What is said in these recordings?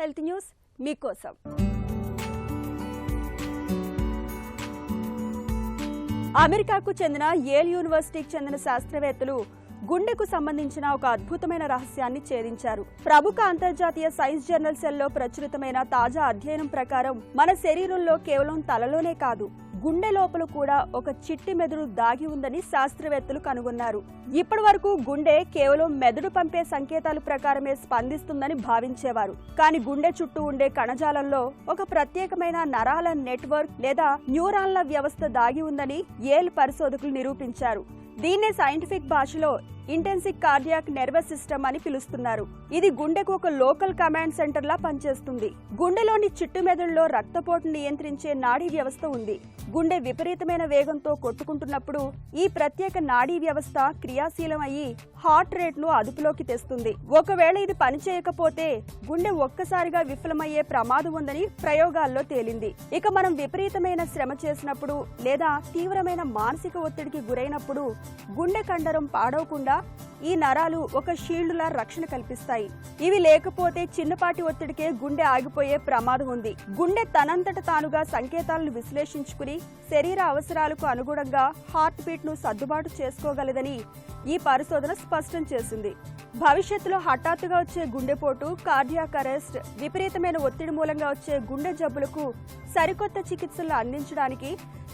Health news మీకోసం. అమెరికాకు చెందిన యేల్ యూనివర్సిటీకి చెందిన శాస్త్రవేత్తలు గుండెకు సంబంధించిన ఒక అద్భుతమైన రహస్యాన్ని ఛేదించారు. ప్రముఖ అంతర్జాతీయ సైన్స్ జర్నల్ సెల్లో ప్రచురితమైన తాజా అధ్యయనం ప్రకారం మన శరీరంలో కేవలం తలలోనే కాదు, గుండె లోపల కూడా ఒక చిట్టి మెదడు దాగి ఉందని శాస్త్రవేత్తలు కనుగొన్నారు. ఇప్పటి వరకు గుండె కేవలం మెదడు పంపే సంకేతాల ప్రకారమే స్పందిస్తుందని భావించేవారు. కానీ గుండె చుట్టూ ఉండే కణజాలంలో ఒక ప్రత్యేకమైన నరాల నెట్వర్క్ లేదా న్యూరాన్ల వ్యవస్థ దాగి ఉందని యేల్ పరిశోధకులు నిరూపించారు. దీన్నే సైంటిఫిక్ భాషలో ఇంటెన్సివ్ కార్డియాక్ నర్వస్ సిస్టమ్ అని పిలుస్తున్నారు. ఇది గుండెకు ఒక లోకల్ కమాండ్ సెంటర్ లా పనిచేస్తుంది. గుండెలోని చిట్టు మెదడులో రక్తపోటును నియంత్రించే నాడీ వ్యవస్థ ఉంది. గుండె విపరీతమైన వేగంతో కొట్టుకుంటున్నప్పుడు ఈ ప్రత్యేక నాడీ వ్యవస్థ క్రియాశీలం అయ్యి హార్ట్ రేట్ ను అదుపులోకి తెస్తుంది. ఒకవేళ ఇది పనిచేయకపోతే గుండె ఒక్కసారిగా విఫలమయ్యే ప్రమాదం ఉందని ప్రయోగాల్లో తేలింది. ఇక మనం విపరీతమైన శ్రమ చేసినప్పుడు లేదా తీవ్రమైన మానసిక ఒత్తిడికి గురైనప్పుడు గుండె కండరం పాడవకుండా ఈ నరాలు ఒక షీల్డ్ లా రక్షణ కల్పిస్తాయి. ఇవి లేకపోతే చిన్నపాటి ఒత్తిడికే గుండె ఆగిపోయే ప్రమాదం ఉంది. గుండె తనంతట తానుగా సంకేతాలను విశ్లేషించుకుని శరీర అవసరాలకు అనుగుణంగా హార్ట్ బీట్ ను సర్దుబాటు చేసుకోగలదని ఈ పరిశోధన స్పష్టం చేసింది. భవిష్యత్తులో హఠాత్తుగా వచ్చే గుండెపోటు, కార్డియాక్ అరెస్ట్, విపరీతమైన ఒత్తిడి మూలంగా వచ్చే గుండె జబ్బులకు సరికొత్త చికిత్సలు అందించడానికి,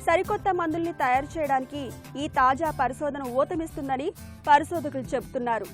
సరికొత్త మందుల్ని తయారు చేయడానికి ఈ తాజా పరిశోధన ఊతమిస్తుందని పరిశోధకులు చెబుతున్నారు.